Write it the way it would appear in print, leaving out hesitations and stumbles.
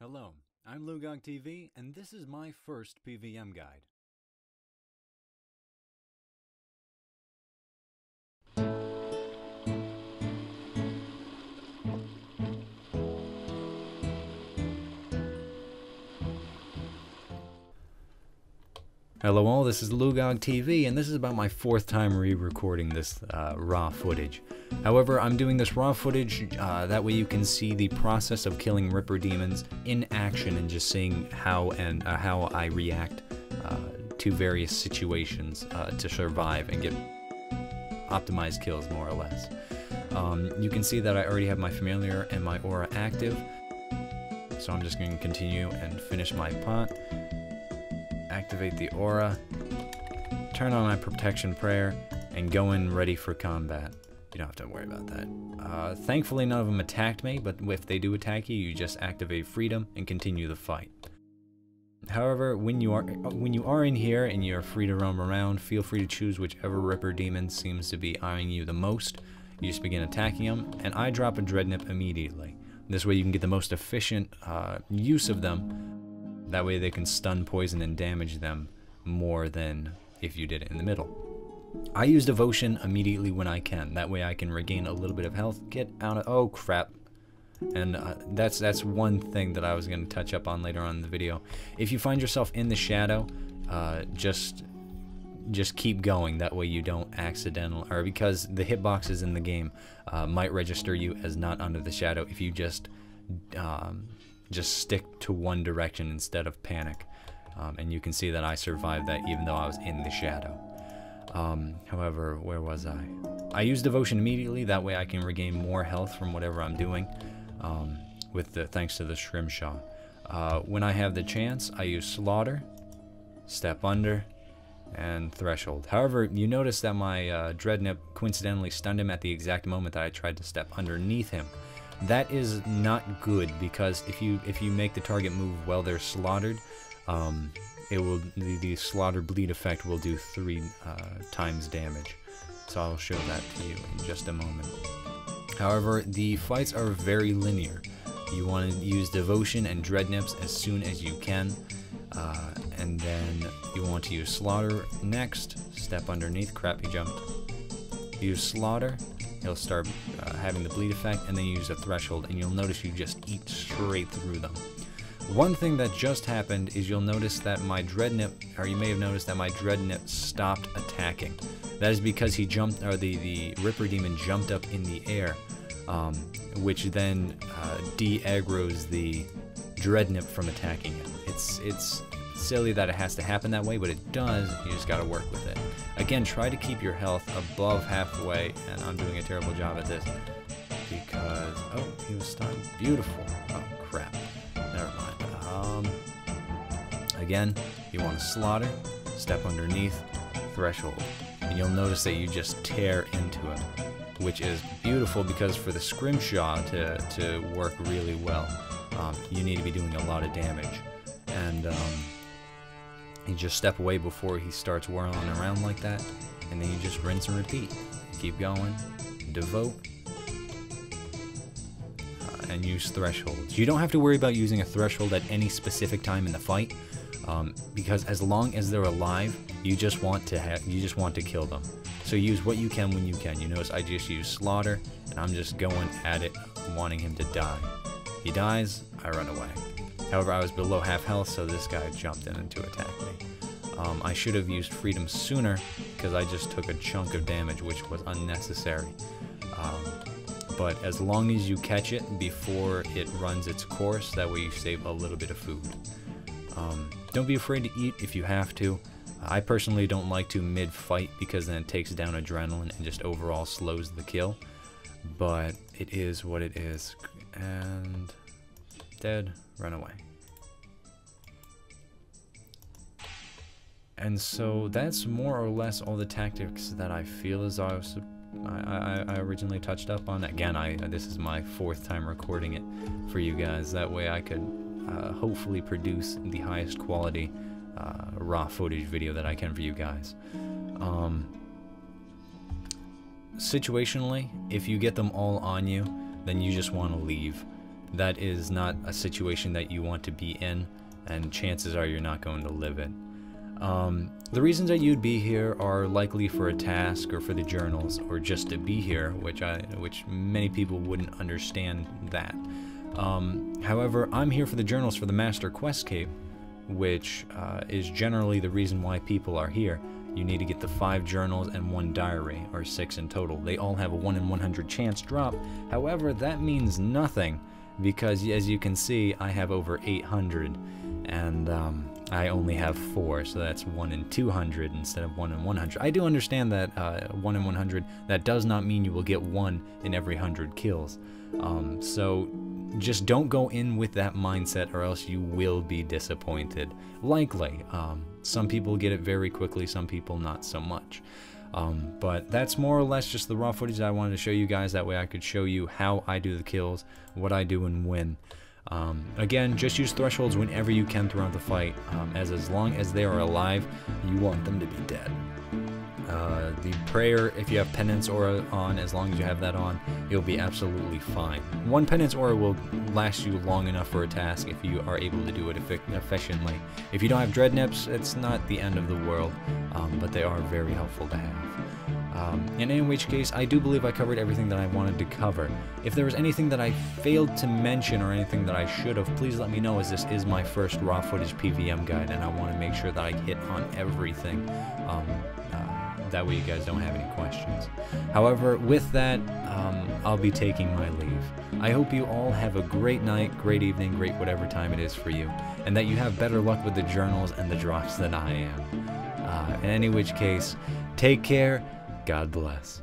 Hello, I'm Lugog TV, and this is my first PVM guide. Hello all, this is Lugog TV, and this is about my fourth time re-recording this raw footage. However, I'm doing this raw footage, that way you can see the process of killing Ripper demons in action and just seeing how I react to various situations to survive and get optimized kills, more or less. You can see that I already have my familiar and my aura active, so I'm just going to continue and finish my pot. Activate the aura, turn on my protection prayer, and go in ready for combat. You don't have to worry about that. Thankfully none of them attacked me, but if they do attack you, you just activate freedom and continue the fight. However, when you are in here and you're free to roam around, feel free to choose whichever Ripper demon seems to be eyeing you the most. You just begin attacking them, and I drop a Dreadnought immediately. This way you can get the most efficient use of them. That way they can stun, poison, and damage them more than if you did it in the middle. I use Devotion immediately when I can. That way I can regain a little bit of health. Get out of... oh, crap. And that's one thing that I was going to touch up on later on in the video. If you find yourself in the shadow, just keep going. That way you don't accidental... or because the hitboxes in the game might register you as not under the shadow if you just stick to one direction instead of panic. And you can see that I survived that even though I was in the shadow. However, where was I? I use Devotion immediately, that way I can regain more health from whatever I'm doing, thanks to the Scrimshaw. When I have the chance, I use Slaughter, Step Under, and Threshold. However, you notice that my Dreadnought coincidentally stunned him at the exact moment that I tried to step underneath him. That is not good, because if you make the target move while they're slaughtered, the slaughter bleed effect will do 3 times damage. So I'll show that to you in just a moment. However, the fights are very linear. You want to use Devotion and Dreadnoughts as soon as you can, and then you want to use Slaughter next. Step underneath. Crap, he jumped. Use Slaughter. He'll start having the bleed effect, and then you use a Threshold, and you'll notice you just eat straight through them. One thing that just happened is you'll notice that my Dreadnought, or you may have noticed that my Dreadnought stopped attacking. That is because he jumped, or the Ripper Demon jumped up in the air, which then de-aggroes the Dreadnought from attacking him. It's silly that it has to happen that way, but it does. You just gotta work with it. Again, try to keep your health above halfway, and I'm doing a terrible job at this because... oh, he was stunned. Beautiful. Oh, crap. Never mind. Again, you want to Slaughter, Step Underneath, Threshold, and you'll notice that you just tear into him, which is beautiful because for the Scrimshaw to work really well, you need to be doing a lot of damage. And you just step away before he starts whirling around like that, and then you just rinse and repeat. Keep going, Devote, and use Thresholds. You don't have to worry about using a Threshold at any specific time in the fight, because as long as they're alive, you just want to kill them. So use what you can when you can. You notice I just use Slaughter, and I'm just going at it, wanting him to die. He dies, I run away. However, I was below half health, so this guy jumped in to attack me. I should have used Freedom sooner, because I just took a chunk of damage, which was unnecessary. But as long as you catch it before it runs its course, that way you save a little bit of food. Don't be afraid to eat if you have to. I personally don't like to mid-fight, because then it takes down adrenaline and just overall slows the kill. But it is what it is. And... dead. Run away. And so that's more or less all the tactics that I feel as I originally touched up on. Again, this is my 4th time recording it for you guys. That way I could hopefully produce the highest quality raw footage video that I can for you guys. Situationally, if you get them all on you, then you just want to leave. that is not a situation that you want to be in, and chances are you're not going to live it. The reasons that you'd be here are likely for a task or for the journals, or just to be here, which many people wouldn't understand that. However, I'm here for the journals for the Master Quest Cape, which is generally the reason why people are here. You need to get the 5 journals and 1 diary, or 6 in total. They all have a 1 in 100 chance drop. However, that means nothing, because as you can see, I have over 800, and I only have 4, so that's 1 in 200 instead of 1 in 100. I do understand that 1 in 100, that does not mean you will get 1 in every 100 kills. So just don't go in with that mindset, or else you will be disappointed. Likely. Some people get it very quickly, some people not so much. But that's more or less just the raw footage that I wanted to show you guys. That way I could show you how I do the kills, what I do and when. Again, just use thresholds whenever you can throughout the fight, as long as they are alive, you want them to be dead. The prayer, if you have penance aura on, as long as you have that on, you'll be absolutely fine. 1 penance aura will last you long enough for a task if you are able to do it efficiently. If you don't have dread nips, it's not the end of the world, but they are very helpful to have. And in which case, I do believe I covered everything that I wanted to cover. If there was anything that I failed to mention or anything that I should have, please let me know, as this is my first raw footage PVM guide, and I want to make sure that I hit on everything. That way you guys don't have any questions. However, with that, I'll be taking my leave. I hope you all have a great night, great evening, great whatever time it is for you, and that you have better luck with the journals and the drops than I am. In any which case, take care. God bless.